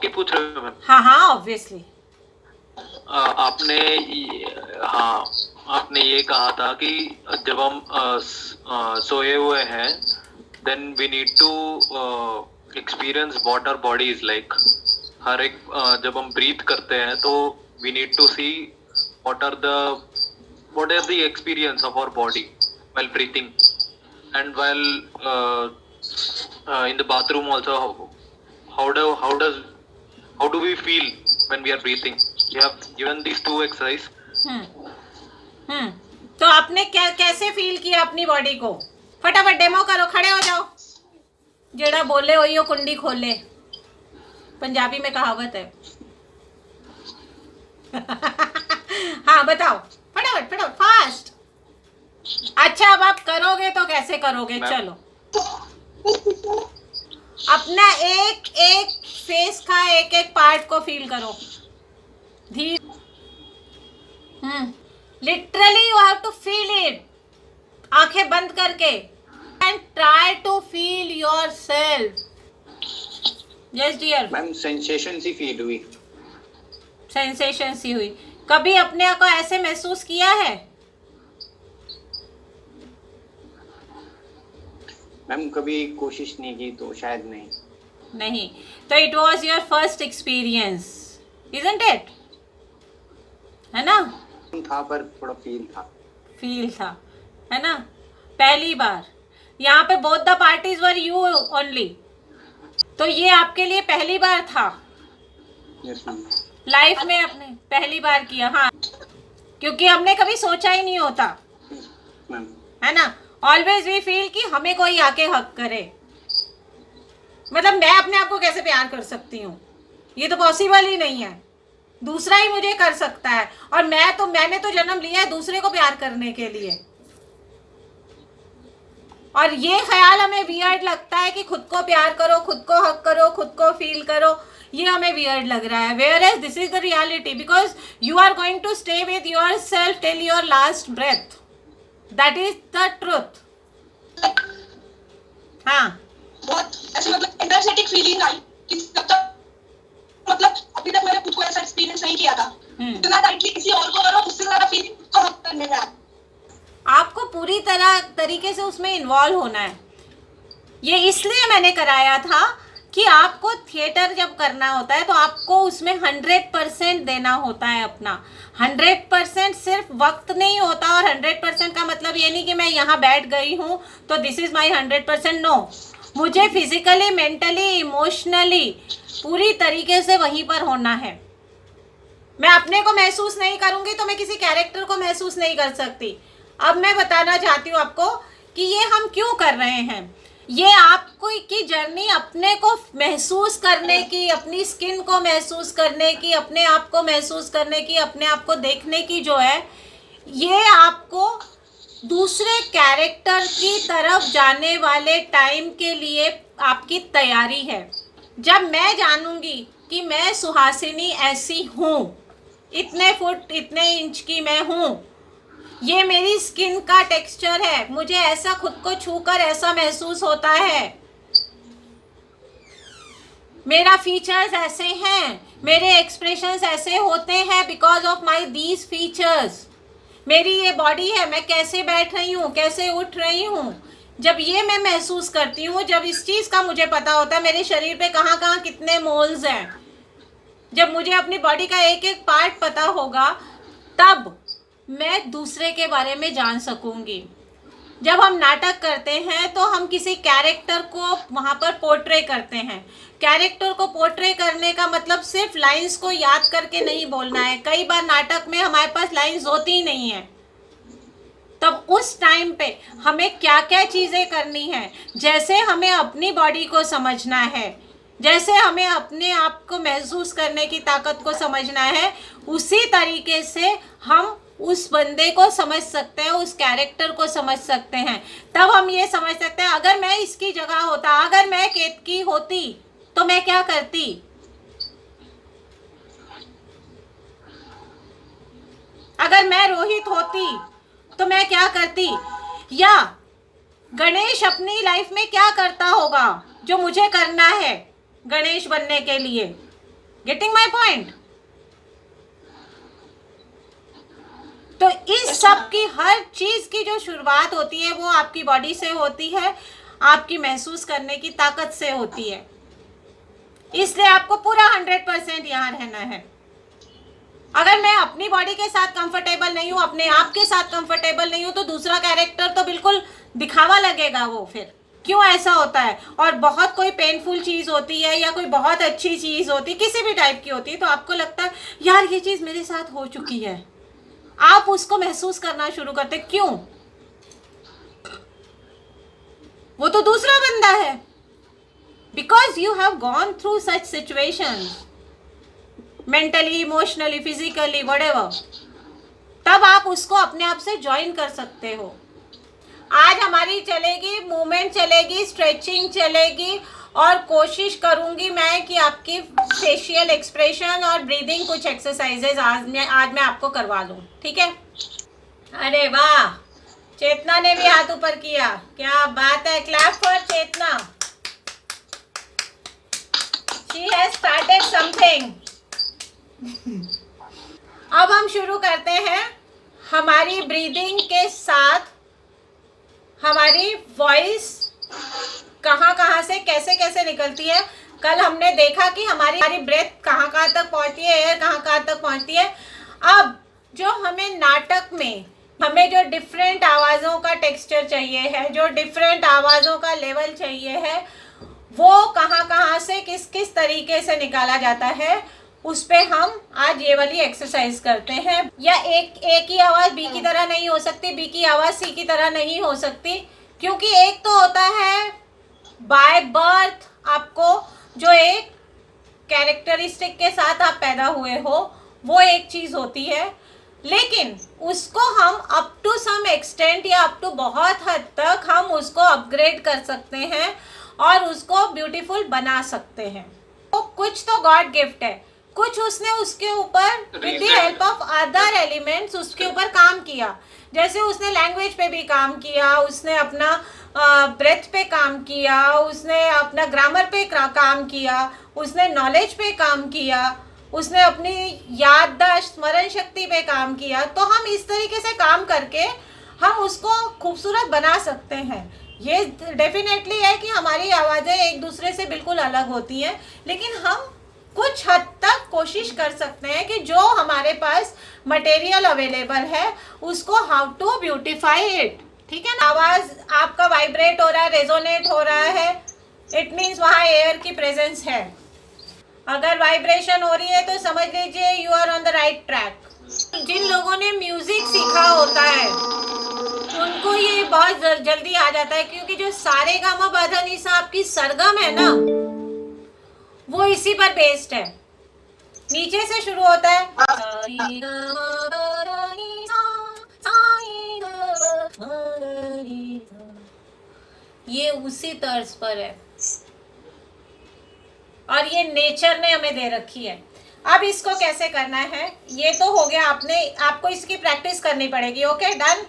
वाकई पूछ रहे हो मैम? हाँ हाँ ऑब्वियसली। आपने हाँ, आपने ये कहा था कि जब हम सोए हुए हैं, then we need to experience what our body is like. हर एक जब हम ब्रीथ करते हैं तो we need to see what are the experience of our body while breathing, and while in the bathroom also, how do we feel when we are breathing? You have given these two exercise. तो आपने क्या कैसे feel किया अपनी body को? फटाफट demo करो, खड़े हो जाओ। जेड़ा बोले हो यो कुंडी खोले, पंजाबी में कहावत है। हाँ बताओ, फटाफट फटाफट फास्ट। अच्छा अब आप करोगे तो कैसे करोगे? चलो अपना एक एक फेस का एक एक पार्ट को फील करो धीरे। Literally you have to feel it, आंखें बंद करके, and try to feel yourself. Yes dear. Ma'am sensation सी फील हुई। सेंसेशन सी हुई। कभी अपने को ऐसे महसूस किया है? मैम कभी कोशिश नहीं की तो शायद नहीं। नहीं, तो it was your first experience, isn't it? है ना? था पर थोड़ा फील था, है ना? पहली बार यहाँ पे both the parties were you only, तो ये आपके लिए पहली बार था। Yes ma'am. लाइफ में आपने पहली बार किया? हाँ, क्योंकि हमने कभी सोचा ही नहीं होता, मैम। है ना? ऑलवेज वी फील कि हमें कोई आके हक करे। मतलब मैं अपने आप को कैसे प्यार कर सकती हूँ, ये तो पॉसिबल ही नहीं है। दूसरा ही मुझे कर सकता है, और मैंने तो जन्म लिया है दूसरे को प्यार करने के लिए। और ये ख्याल हमें वियर्ड लगता है कि खुद को प्यार करो, खुद को हक करो, खुद को फील करो, ये हमें वियर्ड लग रहा है। Whereas this is the reality, because you are going to stay with yourself till your last breath. That is the truth. हाँ, बहुत ऐसे मतलब एनर्जेटिक फीलिंग आई कि जब तक मतलब अभी तक मैंने खुद को ऐसा एक्सपीरियंस नहीं किया था। इतना टाइटली किसी और को करो, उससे ज्यादा फीलिंग खुद को हक करने में आया। आपको पूरी तरीके से उसमें इन्वॉल्व होना है। ये इसलिए मैंने कराया था कि आपको थिएटर जब करना होता है तो आपको उसमें 100% देना होता है अपना। 100% सिर्फ वक्त नहीं होता, और 100% का मतलब ये नहीं कि मैं यहाँ बैठ गई हूँ तो दिस इज़ माई 100%। नो, मुझे फिजिकली, मेंटली, इमोशनली पूरी तरीके से वहीं पर होना है। मैं अपने को महसूस नहीं करूँगी तो मैं किसी कैरेक्टर को महसूस नहीं कर सकती। अब मैं बताना चाहती हूँ आपको कि ये हम क्यों कर रहे हैं। ये आपको की जर्नी अपने को महसूस करने की, अपनी स्किन को महसूस करने की, अपने आप को महसूस करने की, अपने आप को देखने की जो है, ये आपको दूसरे कैरेक्टर की तरफ जाने वाले टाइम के लिए आपकी तैयारी है। जब मैं जानूंगी कि मैं सुहासिनी ऐसी हूँ, इतने फुट इतने इंच की मैं हूँ, ये मेरी स्किन का टेक्सचर है, मुझे ऐसा खुद को छूकर ऐसा महसूस होता है, मेरा फीचर्स ऐसे हैं, मेरे एक्सप्रेशंस ऐसे होते हैं because of my these features. मेरी ये बॉडी है, मैं कैसे बैठ रही हूँ, कैसे उठ रही हूँ, जब ये मैं महसूस करती हूँ, जब इस चीज़ का मुझे पता होता है मेरे शरीर पे कहाँ कहाँ कितने मोल्स हैं, जब मुझे अपनी बॉडी का एक एक पार्ट पता होगा, तब मैं दूसरे के बारे में जान सकूंगी। जब हम नाटक करते हैं तो हम किसी कैरेक्टर को वहाँ पर पोर्ट्रे करते हैं। कैरेक्टर को पोर्ट्रे करने का मतलब सिर्फ लाइंस को याद करके नहीं बोलना है। कई बार नाटक में हमारे पास लाइंस होती ही नहीं है, तब उस टाइम पे हमें क्या क्या चीज़ें करनी है। जैसे हमें अपनी बॉडी को समझना है, जैसे हमें अपने आप को महसूस करने की ताकत को समझना है, उसी तरीके से हम उस बंदे को समझ सकते हैं, उस कैरेक्टर को समझ सकते हैं। तब हम ये समझ सकते हैं, अगर मैं इसकी जगह होता, अगर मैं केतकी होती तो मैं क्या करती। अगर मैं रोहित होती तो मैं क्या करती, या गणेश अपनी लाइफ में क्या करता होगा जो मुझे करना है गणेश बनने के लिए। Getting my point? तो इस सब की हर चीज की जो शुरुआत होती है वो आपकी बॉडी से होती है, आपकी महसूस करने की ताकत से होती है। इसलिए आपको पूरा 100% यहाँ रहना है। अगर मैं अपनी बॉडी के साथ कंफर्टेबल नहीं हूँ, अपने आप के साथ कंफर्टेबल नहीं हूँ, तो दूसरा कैरेक्टर तो बिल्कुल दिखावा लगेगा वो। फिर क्यों ऐसा होता है? और बहुत कोई पेनफुल चीज़ होती है या कोई बहुत अच्छी चीज़ होती, किसी भी टाइप की होती है, तो आपको लगता है यार ये चीज़ मेरे साथ हो चुकी है, आप उसको महसूस करना शुरू करते। क्यों? वो तो दूसरा बंदा है। Because you have gone through such situations, mentally, emotionally, physically, whatever, तब आप उसको अपने आप से ज्वाइन कर सकते हो। आज हमारी चलेगी मूवमेंट, चलेगी स्ट्रेचिंग, चलेगी, और कोशिश करूंगी मैं कि आपकी फेशियल एक्सप्रेशन और ब्रीदिंग कुछ एक्सरसाइजेज आज मैं आपको करवा लूँ, ठीक है? अरे वाह, चेतना ने भी हाथ ऊपर किया, क्या बात है, clap for Chetna, she has started something. अब हम शुरू करते हैं हमारी ब्रीदिंग के साथ। हमारी वॉइस कहाँ से कैसे कैसे निकलती है। कल हमने देखा कि हमारी ब्रेथ कहाँ तक पहुँचती है, एयर कहाँ तक पहुँचती है। अब जो हमें नाटक में हमें जो डिफरेंट आवाज़ों का टेक्सचर चाहिए है, जो डिफरेंट आवाज़ों का लेवल चाहिए है, वो कहाँ से किस किस तरीके से निकाला जाता है, उस पे हम आज ये वाली एक्सरसाइज करते हैं। या एक ही आवाज़ बी की तरह नहीं हो सकती, बी की आवाज़ सी की तरह नहीं हो सकती, क्योंकि एक तो होता है बाय बर्थ, आपको जो एक कैरेक्टरिस्टिक के साथ आप पैदा हुए हो, वो एक चीज़ होती है, लेकिन उसको हम अप टू सम एक्सटेंट या अप टू बहुत हद तक हम उसको अपग्रेड कर सकते हैं और उसको ब्यूटीफुल बना सकते हैं। तो कुछ तो गॉड गिफ्ट है, कुछ उसने उसके ऊपर with the help of other elements उसके ऊपर काम किया। जैसे उसने लैंग्वेज पे भी काम किया, उसने अपना ब्रेथ पे काम किया, उसने अपना ग्रामर पे काम किया, उसने नॉलेज पे काम किया, उसने अपनी याददाश्त, स्मरण शक्ति पे काम किया। तो हम इस तरीके से काम करके हम उसको खूबसूरत बना सकते हैं। ये डेफिनेटली है कि हमारी आवाज़ें एक दूसरे से बिल्कुल अलग होती हैं, लेकिन हम कुछ हद तक कोशिश कर सकते हैं कि जो हमारे पास मटेरियल अवेलेबल है उसको हाउ टू ब्यूटिफाई इट, ठीक है ना? आवाज़ आपका वाइब्रेट हो रहा है, रेजोनेट हो रहा है, इट मीन्स वहाँ एयर की प्रेजेंस है। अगर वाइब्रेशन हो रही है तो समझ लीजिए you are on the right track. जिन लोगों ने म्यूजिक सीखा होता है उनको ये बहुत जल्दी आ जाता है, क्योंकि जो सारे गामा बाधा निसा आपकी सरगम है ना, वो इसी पर बेस्ड है। नीचे से शुरू होता है, ये उसी तर्ज पर है और ये नेचर ने हमें दे रखी है। अब इसको कैसे करना है, ये तो हो गया, आपको इसकी प्रैक्टिस करनी पड़ेगी। Okay, done.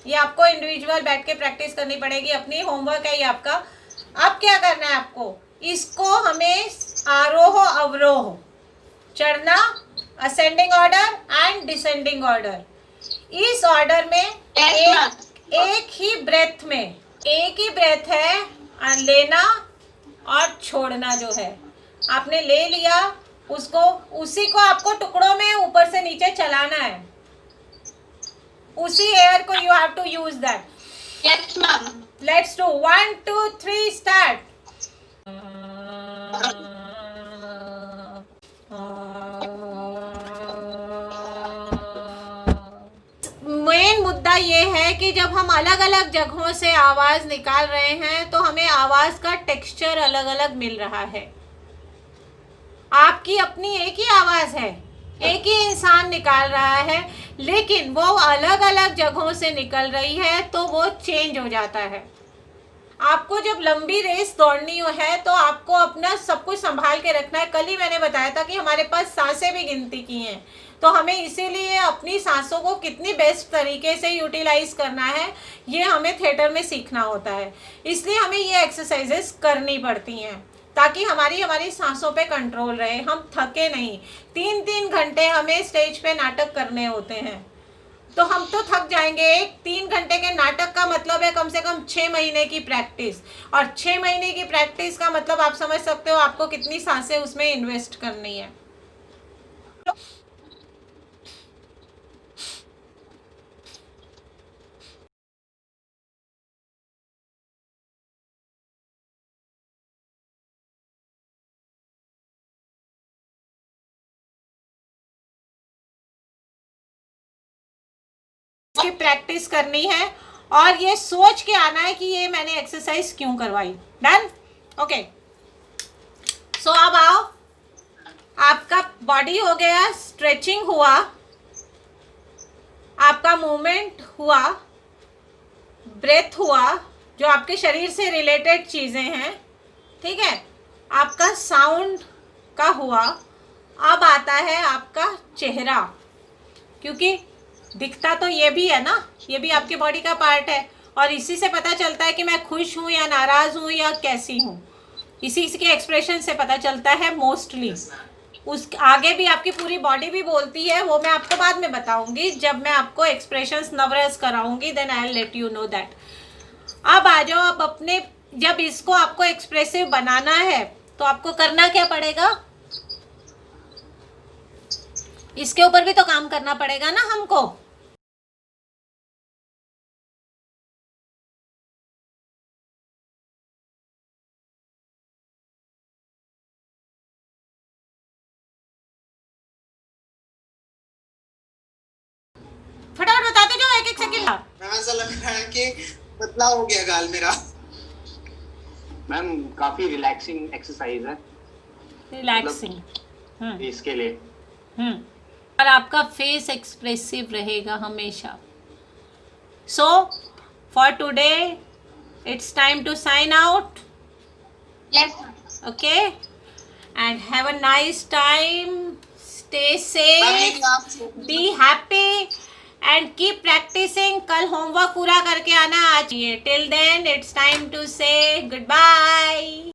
ये आपको इंडिविजुअल बैठ के प्रैक्टिस करनी पड़ेगी, अपनी होमवर्क है ये आपका। अब क्या करना है आपको, इसको हमें आरोह अवरोह, चढ़ना, ascending order and descending order, इस ऑर्डर में एक ही ब्रेथ में, एक ही ब्रेथ है लेना और छोड़ना। जो है आपने ले लिया उसको, उसी को आपको टुकड़ों में ऊपर से नीचे चलाना है, उसी एयर को you have to use that. Yes ma'am. Let's do 1 2 3 start. Main मुद्दा ये है कि जब हम अलग अलग जगहों से आवाज़ निकाल रहे हैं तो हमें आवाज़ का टेक्सचर अलग अलग मिल रहा है। आपकी अपनी एक ही आवाज़ है, एक ही इंसान निकाल रहा है, लेकिन वो अलग अलग जगहों से निकल रही है तो वो चेंज हो जाता है। आपको जब लंबी रेस दौड़नी है तो आपको अपना सब कुछ संभाल के रखना है। कल ही मैंने बताया था कि हमारे पास सांसें भी गिनती की हैं, तो हमें इसीलिए अपनी सांसों को कितनी बेस्ट तरीके से यूटिलाइज करना है ये हमें थिएटर में सीखना होता है, इसलिए हमें ये एक्सरसाइजेस करनी पड़ती हैं। ताकि हमारी सांसों पे कंट्रोल रहे, हम थके नहीं। 3-3 घंटे हमें स्टेज पे नाटक करने होते हैं, तो हम तो थक जाएंगे। एक 3 घंटे के नाटक का मतलब है कम से कम 6 महीने की प्रैक्टिस, और 6 महीने की प्रैक्टिस का मतलब आप समझ सकते हो आपको कितनी सांसें उसमें इन्वेस्ट करनी है। की प्रैक्टिस करनी है और ये सोच के आना है कि ये मैंने एक्सरसाइज क्यों करवाई। डन? ओके, सो अब आओ, आपका बॉडी हो गया, स्ट्रेचिंग हुआ, आपका मूवमेंट हुआ, ब्रेथ हुआ, जो आपके शरीर से रिलेटेड चीज़ें हैं, ठीक है, आपका साउंड का हुआ। अब आता है आपका चेहरा, क्योंकि दिखता तो ये भी है ना, ये भी आपकी बॉडी का पार्ट है, और इसी से पता चलता है कि मैं खुश हूँ या नाराज़ हूँ या कैसी हूँ। इसी के एक्सप्रेशन से पता चलता है मोस्टली। उस आगे भी आपकी पूरी बॉडी भी बोलती है, वो मैं आपको बाद में बताऊंगी जब मैं आपको एक्सप्रेशंस नवरस कराऊंगी, then I will let you know that. अब आ जाओ, अब अपने, जब इसको आपको एक्सप्रेसिव बनाना है तो आपको करना क्या पड़ेगा? इसके ऊपर भी तो काम करना पड़ेगा ना हमको। फटाफट बताते जाओ, एक एक सेकंड। मैम ऐसा लग रहा है कि पतला हो गया गाल मेरा। मैम काफी रिलैक्सिंग एक्सरसाइज है, रिलैक्सिंग इसके लिए। और आपका फेस एक्सप्रेसिव रहेगा हमेशा। So for today it's time to sign out. Yes. Okay, and have a nice time. Stay safe, be happy and keep practicing. कल होमवर्क पूरा करके आना आज। Till then it's time to say goodbye.